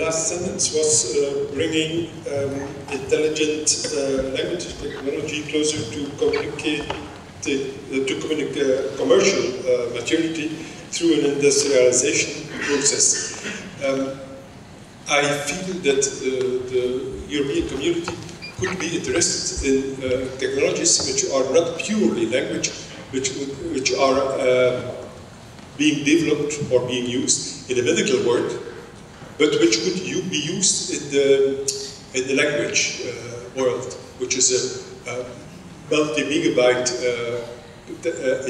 last sentence was bringing intelligent language technology closer to commercial maturity through an industrialization process. I feel that the European community could be interested in technologies which are not purely language, which are being developed or being used in the medical world, but which could be used in the language world, which is a multi-megabyte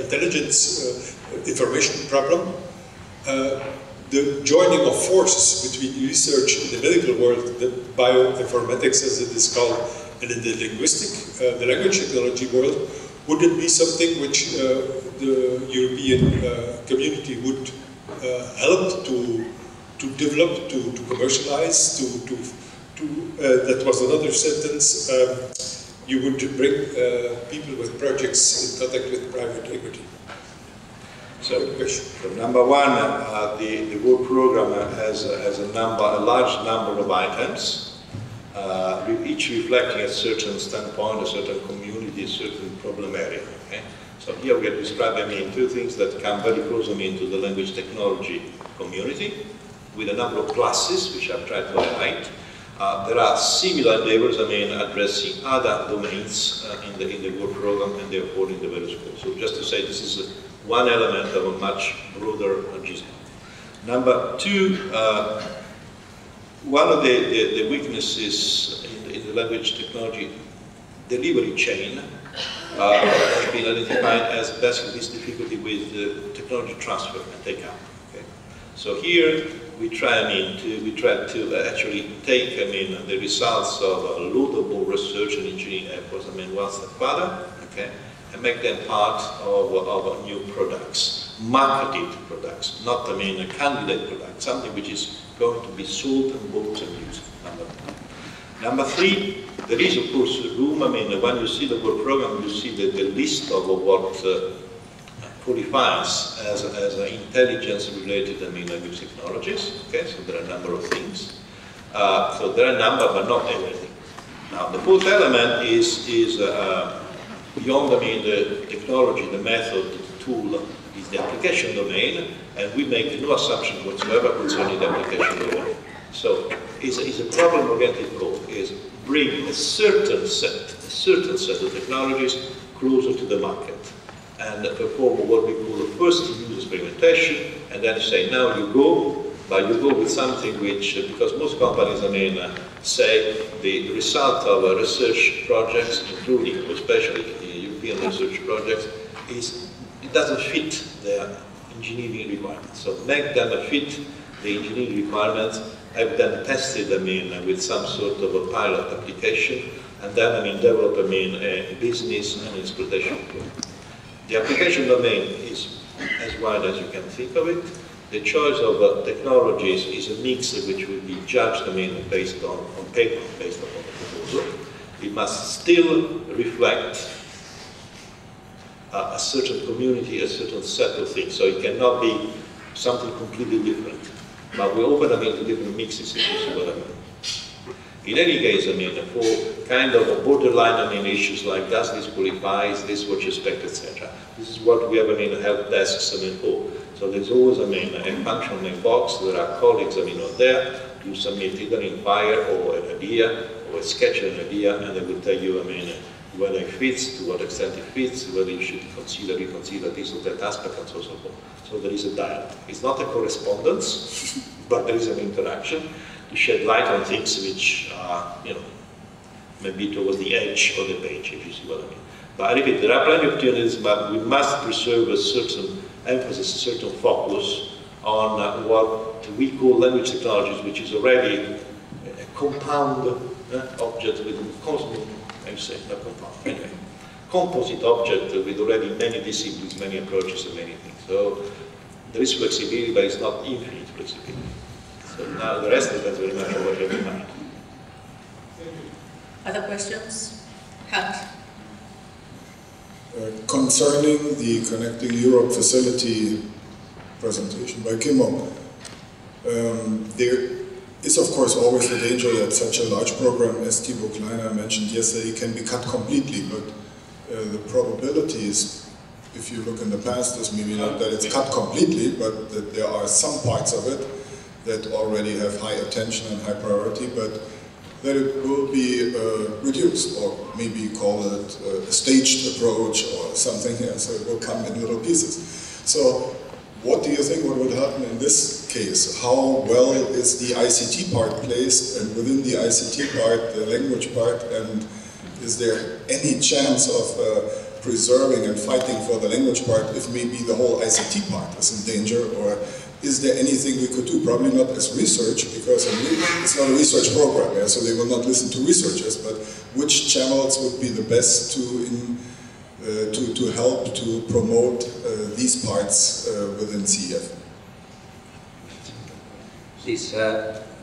intelligence information problem. The joining of forces between research in the medical world, the bioinformatics as it is called, and in the linguistic, the language technology world, would it be something which the European community would help to develop, to commercialize, that was another sentence, you would bring people with projects in contact with private equity. So, number one, the work program has a large number of items, each reflecting a certain standpoint, a certain community, a certain problem area. Okay? So here we are describing two things that come very close to the language technology community, with a number of classes which I've tried to highlight. There are similar endeavors, addressing other domains in the work program and therefore in the various schools. So just to say, this is one element of a much broader GISP. Number two, one of the weaknesses in the language technology delivery chain has been identified as basically this difficulty with technology transfer and take-up. Okay? So here we try, to actually take, the results of laudable research and engineering efforts, one step further, okay, and make them part of new products, marketed products, not, a candidate product, something which is going to be sold and bought and used. Number three, there is of course room, when you see the work program, you see the list of what qualifies as intelligence-related language technologies. Okay, so there are a number of things. So there are a number, but not everything. Now, the fourth element is beyond the technology, the method, the tool is the application domain, and we make no assumption whatsoever concerning the application domain. So, it's a problem-oriented approach, is bring a certain set of technologies closer to the market, and perform what we call a first-use experimentation, and then say, now you go, but you go with something which, because most companies, say the result of research projects, including, especially European research projects, it doesn't fit their engineering requirements. So make them fit the engineering requirements, have them tested, with some sort of a pilot application, and then, develop, a business and exploitation plan. The application domain is as wide as you can think of it. The choice of technologies is a mix which will be judged, based on paper, based upon the proposal. It must still reflect a certain community, a certain set of things. So it cannot be something completely different. But we open them into different mixes, if you see what I mean. In any case, for kind of a borderline, issues like does this qualify, is this what you expect, etc. This is what we have, help desks, for. So there's always, a functional box. There are colleagues, out there. You submit either in Fire or an idea, or a sketch of an idea, and they will tell you, whether it fits, to what extent it fits, whether you should reconsider this or that aspect, and so on. So there is a dialogue. It's not a correspondence, but there is an interaction to shed light on things which are, maybe towards the edge of the page, if you see what I mean. But I repeat, there are plenty of opportunities, but we must preserve a certain emphasis, a certain focus on what we call language technologies, which is already a compound object with cosmic, not compound, anyway, composite object with already many disciplines, many approaches, and many things. So there is flexibility, but it's not infinite flexibility. So now the rest depends very much on what you have in mind. Other questions? Hat. Concerning the Connecting Europe facility presentation by Kimmo, there is of course always the danger that such a large program as Thibaut Kleiner mentioned yesterday can be cut completely, but the probability is, if you look in the past, is maybe not that it's cut completely, but that there are some parts of it that already have high attention and high priority, but that it will be reduced, or maybe call it a staged approach or something, so it will come in little pieces. So what do you think what would happen in this case? How well is the ICT part placed, and within the ICT part, the language part, and is there any chance of preserving and fighting for the language part if maybe the whole ICT part is in danger, or is there anything we could do? Probably not as research, because it's not a research program, yeah, so they will not listen to researchers, but which channels would be the best to help to promote these parts within CEF? These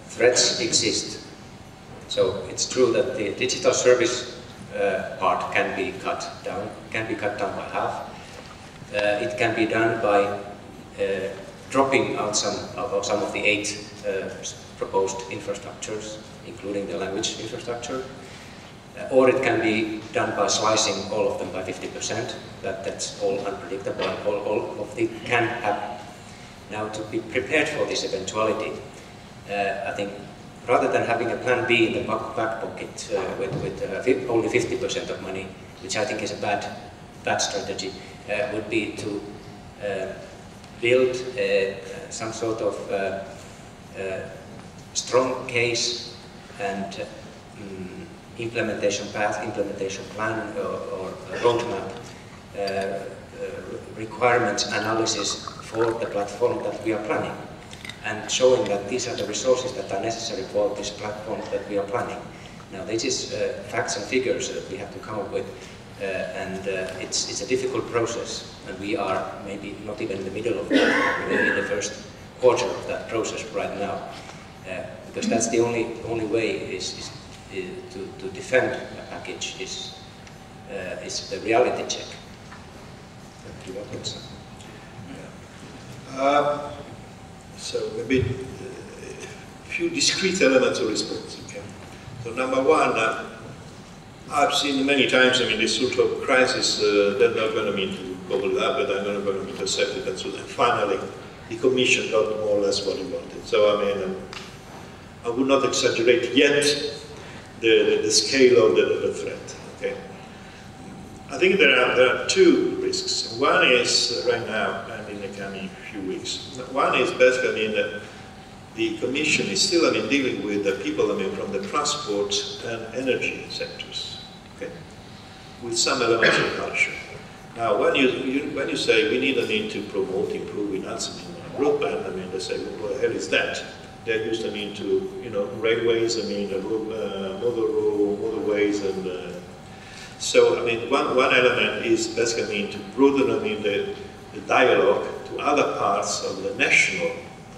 threats exist. So it's true that the digital service part can be cut down by half. It can be done by dropping out some of the 8 proposed infrastructures, including the language infrastructure. Or it can be done by slicing all of them by 50%. That's all unpredictable, and all of it can happen. Now, to be prepared for this eventuality, I think rather than having a plan B in the back pocket with only 50% of money, which I think is a bad strategy, would be to build some sort of strong case and implementation path, implementation plan, or roadmap, requirements analysis for the platform that we are planning, and showing that these are the resources that are necessary for this platform that we are planning. Now, this is facts and figures that we have to come up with, and it's a difficult process, and we are maybe not even in the middle of that, maybe in the first quarter of that process right now, because that's the only way is to defend a package is the reality check. So maybe a few discrete elements of response. Okay. So number one, I've seen many times, this sort of crisis, they're not going to mean to overlap, but they're not going to be intercepted, and so then finally the Commission got more or less what it wanted. So I would not exaggerate yet the scale of the threat. Okay. I think there are 2 risks. One is right now and in the coming few weeks. One is basically that the Commission is still dealing with the people from the transport and energy sectors, okay, with some elements of culture. Now, when you say we need to promote, improve, enhance broadband, they say, well, what the hell is that? They're used to railways, motorways, and so one element is basically to broaden the dialogue to other parts of the national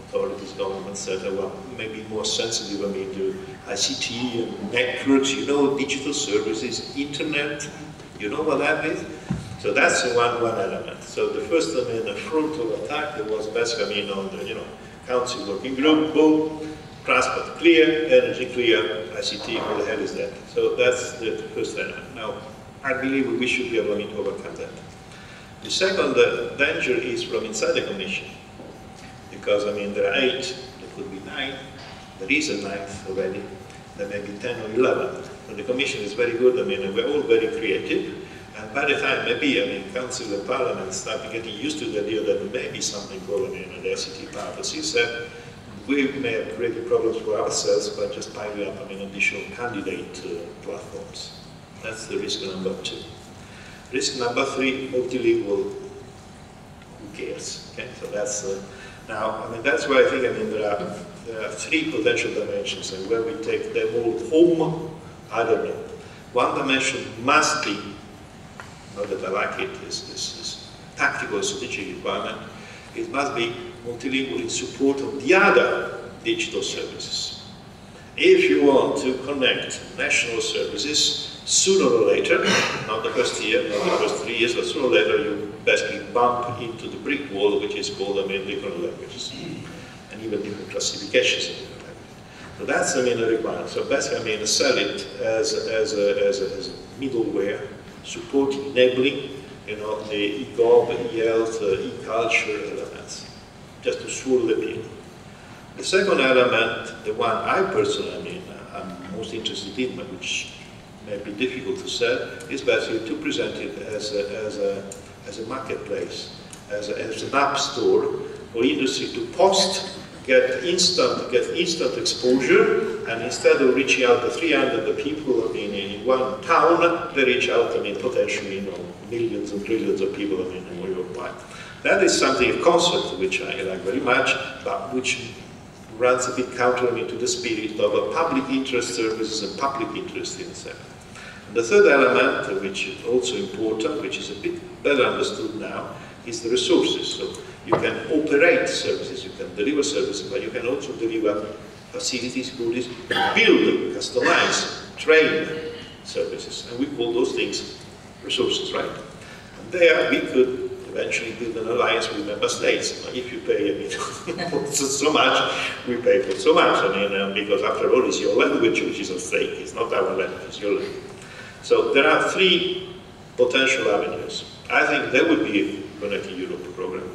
authorities, governments that are maybe more sensitive to ICT and networks, digital services, internet, you know what that is? So that's one element. So the first frontal attack that was basically on the Council working group, boom, transport clear, energy clear, ICT, what the hell is that? So that's the first element. Now, I believe we should be able to overcome that. The second danger is from inside the Commission, because there are 8, there could be 9, there is a 9th already, there may be 10 or 11. So the Commission is very good, we're all very creative, and by the time maybe Council and Parliament start getting used to the idea that there may be something going in the ICT part, as you said, we may have created problems for ourselves by just piling up additional candidate platforms. That's the risk number 2. Risk number 3, multilingual. Who cares? Okay, so that's now. That's why I think there are 3 potential dimensions, and where we take them all home, I don't know. One dimension must be, not that I like it, this tactical strategic requirement. It must be multilingual in support of the other digital services. If you want to connect national services, sooner or later, not the first year, not the first 3 years, but sooner or later you basically bump into the brick wall, which is called different languages, and even different classifications of different languages. So that's, I mean, a requirement. So basically, I mean, sell it as a middleware, supporting, enabling, you know, the e-gov, e-health, e-culture elements, just to swallow the pill. The second element, the one I personally, I mean, I'm most interested in, but which may be difficult to sell, is basically to present it as a marketplace, as an app store for industry to post, get instant exposure, and instead of reaching out to 300 people, I mean, in one town, they reach out, I mean, potentially, you know, millions and trillions of people, I mean, worldwide. That is something, a concept which I like very much, but which runs a bit counter, I mean, to the spirit of a public interest services and public interest in itself. And the third element, which is also important, which is a bit better understood now, is the resources. So you can operate services, you can deliver services, but you can also deliver facilities, goods, build, customize, train services. And we call those things resources, right? And there we could eventually build an alliance with member states. If you pay, I mean, so much, we pay for so much. I mean, because after all, it's your language which is at stake. It's not our language, it's your language. So there are three potential avenues. I think there would be a Connecting Europe program.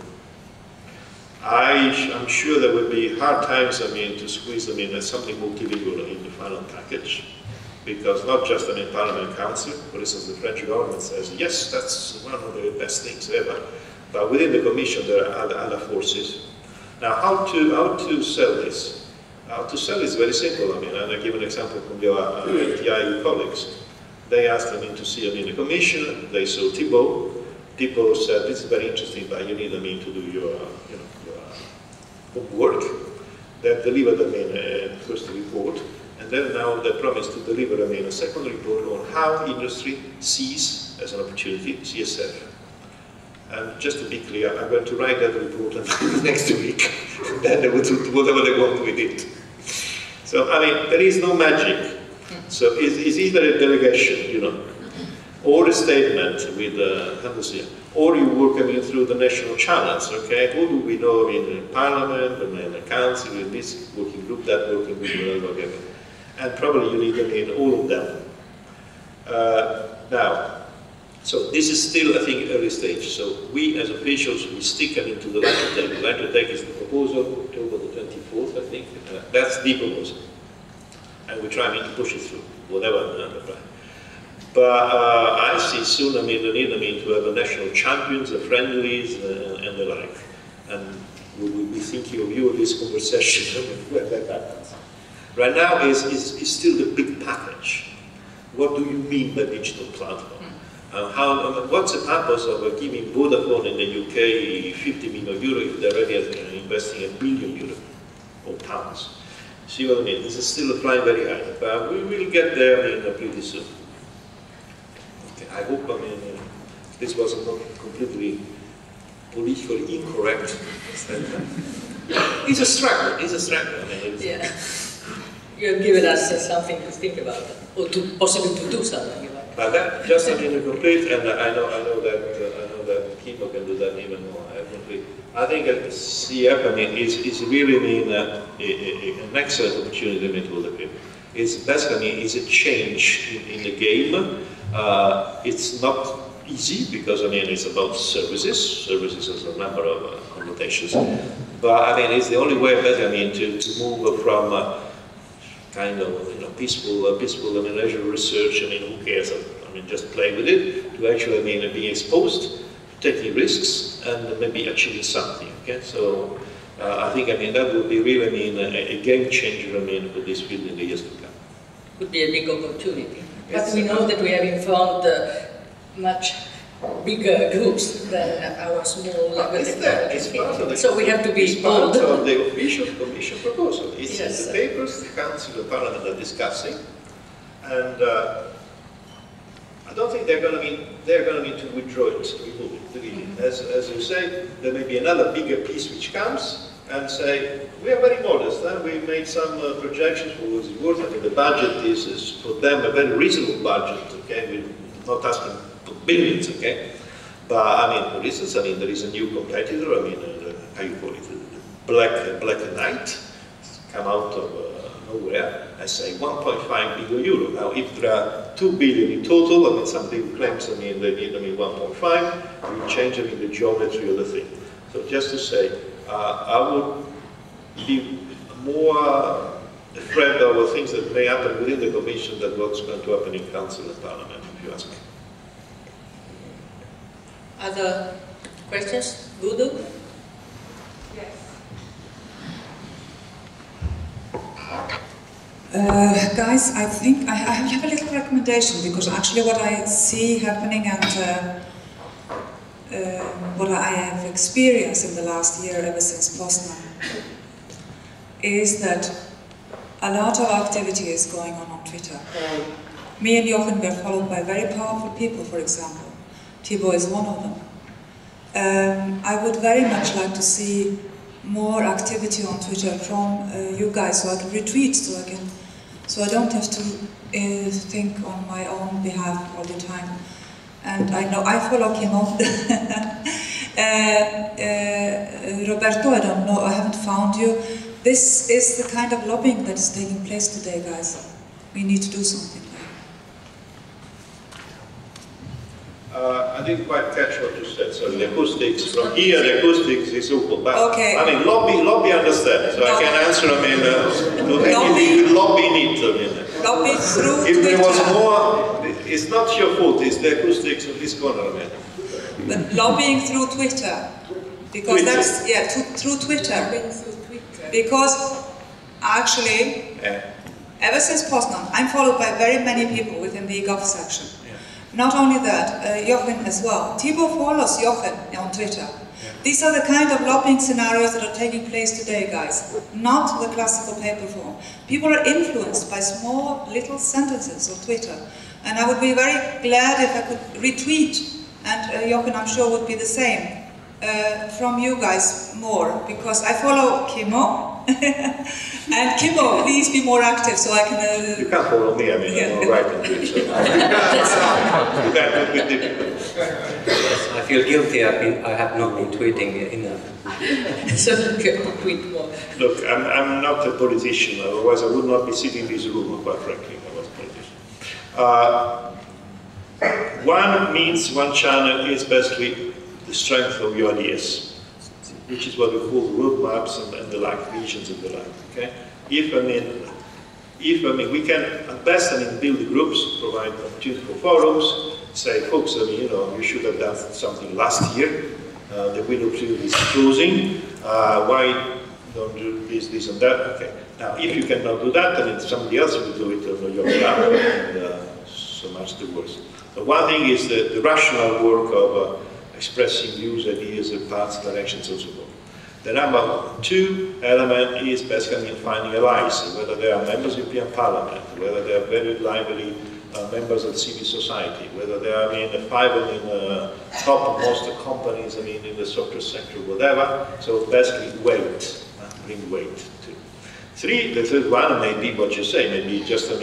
I'm sure there would be hard times, I mean, to squeeze them in as something multilingual in the final package. Because not just in Parliament and Council, for instance, the French government says, yes, that's one of the best things ever. But within the Commission, there are other forces. Now, how to sell this? How to sell is very simple. I mean, and I give an example from your NTI colleagues. They asked, I mean, to see, I mean, the Commission. They saw Thibault. Thibault said, this is very interesting, but you need, I mean, to do your, you know, your homework. They delivered, I mean, a first report. And then now they promise to deliver, I mean, a second report on how industry sees as an opportunity CSF. And just to be clear, I'm going to write that report next week. Then they will do whatever they want with it. So, I mean, there is no magic. So it's either a delegation, you know, or a statement with or you work, I mean, through the national channels, okay? Who do we know in Parliament, and the Council, in this working group, that working group, whatever. And probably you need, I mean, all of them. Now, so this is still, I think, early stage. So we, as officials, we stick, I mean, to the Directorate. The Directorate is the proposal, October the 24th, I think. That's the proposal. And we try, I mean, to push it through, whatever. But I see soon, I mean, the need, I mean, to have a national champions, the friendlies, and the like. And we will be thinking of you in this conversation when that happens. Right now is still the big package. What do you mean by digital platform? What's the purpose of giving Vodafone in the UK 50 million euro if they're already investing €1 billion or pounds? See what I mean? This is still flying very high, but we will get there, I mean, pretty soon. Okay, I hope, I mean, this was not completely politically incorrect. It's a struggle. It's a struggle. I mean, yeah. You have given us something to think about, or to possibly to do something about. But that just I mean, complete, and I know that Kimmo can do that even more. I think CF, I mean, is really, I mean, an excellent opportunity, I mean, to all the people. It's basically, is a change in the game. It's not easy because, I mean, it's about services. Services has a number of connotations. But I mean, it's the only way, I mean, to move from kind of, you know, peaceful I mean, leisure research. I mean, who cares? I mean, just play with it. To actually, I mean, being exposed, taking risks, and maybe achieving something. Okay, so I think, I mean, that would be really, I mean, a game changer, I mean, for this field in the years to come. Could be a big opportunity. But we know that we have informed much bigger groups than our small technology. So we have to be bold. It's part of the official Commission proposal. It's yes, in the papers the Council and Parliament are discussing, and I don't think they're going to need to withdraw it, remove it. As you say, there may be another bigger piece which comes and say, we are very modest. We made some projections for what it's worth. I mean, the budget is for them a very reasonable budget. Okay, we're not asking for billions. Okay, but I mean, for instance, I mean, there is a new competitor. I mean, how you call it, Black Knight, come out of nowhere, I say 1.5 billion euro. Now, if there are 2 billion in total, I mean, some people claims, I mean, they need, 1.5, we change, the geometry of the thing. So just to say, I would be more afraid of things that may happen within the Commission than what's going to happen in Council and Parliament, if you ask me. Other questions? Voodoo? Guys, I think I have a little recommendation, because actually what I see happening and what I have experienced in the last year ever since Poznan is that a lot of activity is going on Twitter. Me and Jochen were followed by very powerful people, for example. Thibaut is one of them. I would very much like to see more activity on Twitter from you guys, so I can retweet, so I don't have to think on my own behalf all the time. And I know I follow Kimmo. Roberto, I don't know, I haven't found you. This is the kind of lobbying that is taking place today, guys. We need to do something. I didn't quite catch what you said, so the acoustics, from here the acoustics is equal, but okay. I mean, lobby understand, so I can answer, to anything with lobby need, Lobby through if there was Twitter. more, it's not your fault, it's the acoustics of this corner, But lobbying through Twitter, because Twitter. that's, yeah, through Twitter. Because actually, ever since Poznan, I'm followed by very many people within the Gov section. Not only that, Jochen as well. Thibaut follows Jochen on Twitter. These are the kind of lobbying scenarios that are taking place today, guys. Not the classical paper form. People are influenced by small little sentences on Twitter. And I would be very glad if I could retweet, and Jochen I'm sure would be the same, from you guys more, because I follow Kimmo. And Kimmo, please be more active so I can... You can't follow me, I'm not writing to it, so... You can't do it difficult. I feel guilty, I have not been tweeting enough. So you can tweet more. Look, I'm not a politician, otherwise I would not be sitting in this room, quite frankly, if I was a politician. One means, one channel is basically the strength of your ideas, which is what we call roadmaps and the like, visions and the like, okay? If we can, at best, build groups, provide opportunity for forums, say, folks, you should have done something last year, the window period is closing, why don't do this and that, okay. Now, if you cannot do that, then somebody else will do it on your behalf, and so much the worse. So one thing is the rational work of expressing views, ideas, paths, directions, and so forth. The number two element is basically finding allies, whether they are members of the European Parliament, whether they are very lively members of civil society, whether they are top most companies, in the software sector, whatever. So basically weight, bring weight too. Three, the third one may be what you say, maybe just what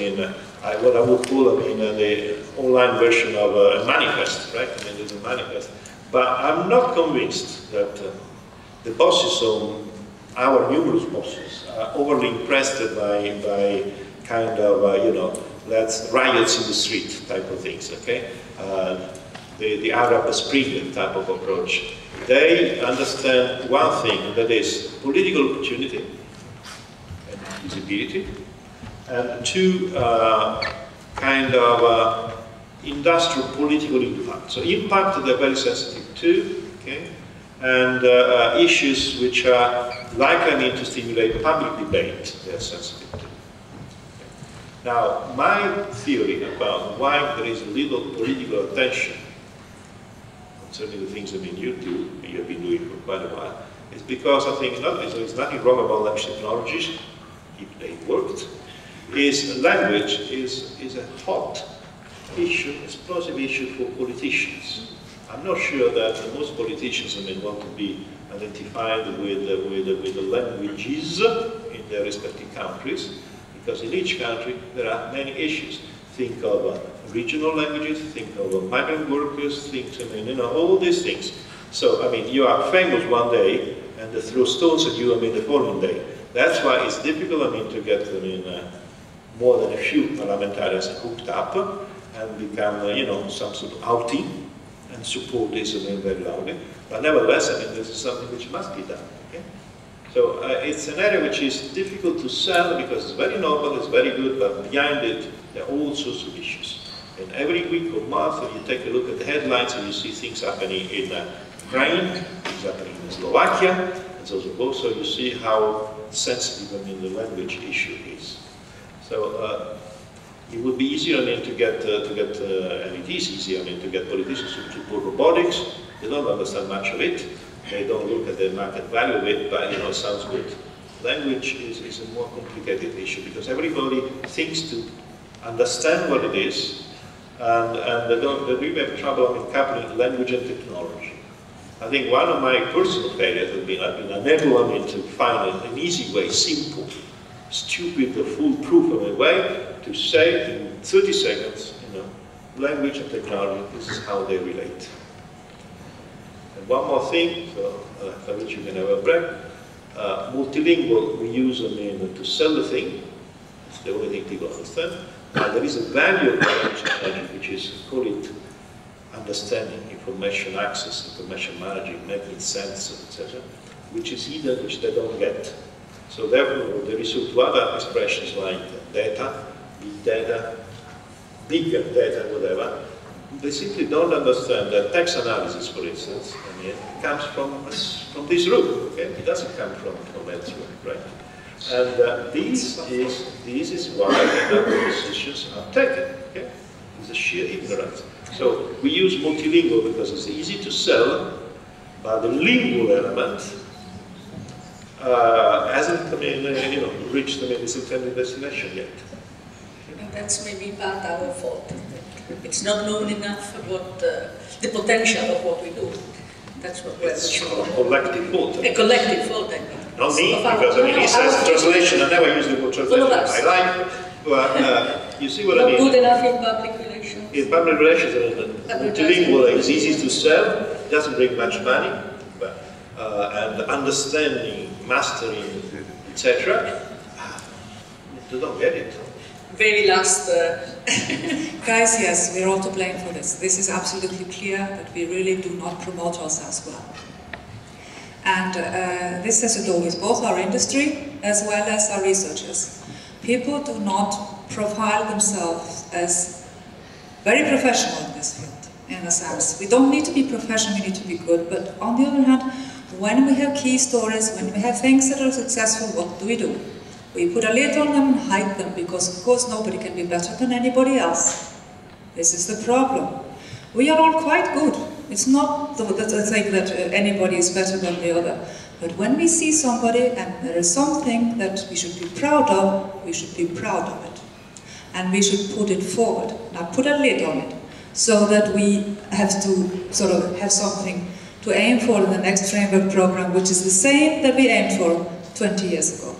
I would call the online version of a manifest, right? There's a manifest. But I'm not convinced that the bosses, our numerous bosses, are overly impressed by kind of, let's riots in the street type of things, okay? The Arab Spring type of approach. They understand one thing, that is political opportunity and visibility, and two, kind of industrial political impact. So impact they're very sensitive to, okay? And issues which are likely to stimulate public debate, they're sensitive to. Now, my theory about why there is little political attention concerning the things you do, you have been doing for quite a while, is because I think there's nothing wrong about language technologies, if they worked, is language is a hot issue, explosive issue for politicians. I'm not sure that most politicians want to be identified with the languages in their respective countries, because in each country there are many issues. Think of regional languages, think of migrant workers, think all these things. So you are famous one day and they throw stones at you the following day. that's why it's difficult, I mean, to get, I mean, more than a few parliamentarians hooked up and become, you know, some sort of outing and support this, I mean, very loudly. But nevertheless, I mean, this is something which must be done. Okay? So it's an area which is difficult to sell because it's very noble, it's very good, but behind it, there are all sorts of issues. And every week or month, you take a look at the headlines and you see things happening in Ukraine, things happening in Slovakia, and so forth. So you see how sensitive, I mean, the language issue is. So it would be easier, I mean, to get, and it is easier, I mean, to get politicians to support robotics. They don't understand much of it. They don't look at the market value of it, but, you know, it sounds good. Language is a more complicated issue because everybody thinks to understand what it is, and they really have trouble, I mean, coupling language and technology. I think one of my personal failures has been I've been unable, I mean, to find an easy way, simple, stupid, foolproof of a way to say in 30 seconds, you know, language and technology, this is how they relate. And one more thing, so after which you can have a break. Multilingual we use, I mean, to sell the thing. It's the only thing people understand. But there is a value of language technology, which is, call it understanding, information access, information managing, making sense, etc., which is hidden, which they don't get. So therefore, they resort to other expressions like data, big data, whatever. They simply don't understand that text analysis, for instance, I mean, comes from this room. Okay? It doesn't come from elsewhere, right? And this is why a number of decisions are taken. Okay? It's a sheer ignorance. So we use multilingual because it's easy to sell, but the lingual element hasn't, I mean, you know, reached its intended destination yet. And that's maybe part our fault. It's not known enough about the potential of what we do. That's what we're a collective fault. A collective fault, I mean. Not me, because I mean, he says translation, I never use the word translation. I like, but you see what I mean? Not good enough in public relations. In public relations, multilingual is easy to sell, doesn't bring much money, but, and understanding, mastering, etc., they don't get it. Very last... Guys, yes, we're all to blame for this. This is absolutely clear that we really do not promote ourselves well. And this has to do with both our industry as well as our researchers. People do not profile themselves as very professional in this field, in a sense. We don't need to be professional, we need to be good, but on the other hand, when we have key stories, when we have things that are successful, what do? We put a lid on them and hide them, because of course nobody can be better than anybody else. This is the problem. We are all quite good. It's not the thing that anybody is better than the other. But when we see somebody and there is something that we should be proud of, we should be proud of it. And we should put it forward. Now put a lid on it, so that we have to sort of have something to aim for in the next framework program, which is the same that we aimed for 20 years ago.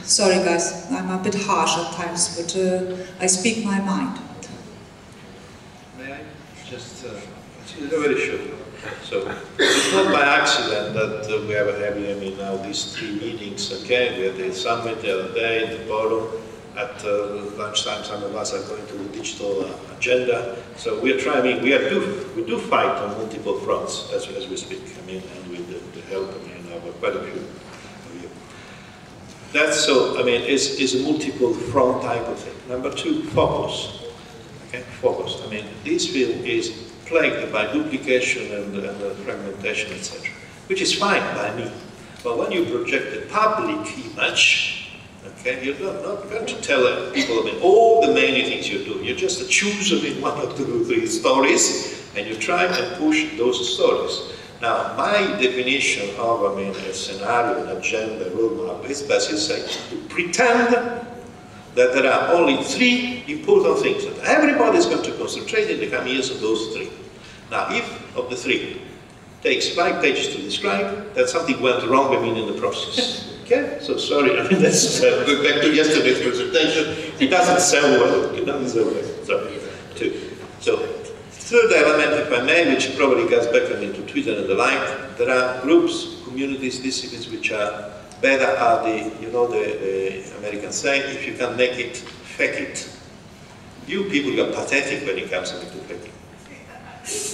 Sorry guys, I'm a bit harsh at times, but I speak my mind. May I just, it's very short. So, it's not by accident that we are having, I mean, now these 3 meetings, okay? We had the summit the other day in the forum. At lunchtime, some of us are going to the digital agenda. So we are trying, I mean, we do fight on multiple fronts as we speak, I mean, and with the help, I mean, of quite a few. That's so, I mean, is a multiple front type of thing. Number 2, focus. Okay, focus. I mean, this field is plagued by duplication and fragmentation, etc., which is fine by me. But when you project a public image, okay, you're not going to tell people, I mean, all the many things you do. You just choose, I mean, 1 or 2 or 3 stories, and you try and push those stories. Now, my definition of, I mean, a scenario, an agenda, a roadmap is basically saying to pretend that there are only 3 important things that everybody is going to concentrate in the coming years on those 3. Now, if of the 3 takes 5 pages to describe, that something went wrong, I mean, in the process. Okay? So sorry, I mean, that's going back to yesterday's presentation. It doesn't sell well. It doesn't sell well. Sorry. 2. So. Third element, if I may, which probably gets back into Twitter and the like, there are groups, communities, disciplines which are better are the, you know, the American saying, if you can make it, fake it. You people are pathetic when it comes to faking.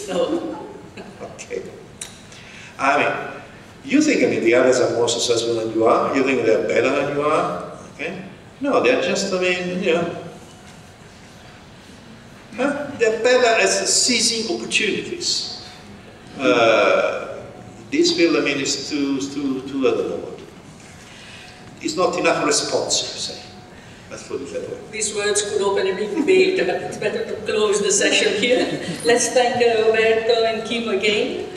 No. Okay. I mean, you think, I mean, the others are more successful than you are? You think they're better than you are? Okay? No, they're just, I mean, you know, they're better at seizing opportunities. This field, I mean, is too, I don't know what. It's not enough responsive, say. Let's put it that way. These words could open a big debate, but it's better to close the session here. Let's thank Roberto and Kimmo again.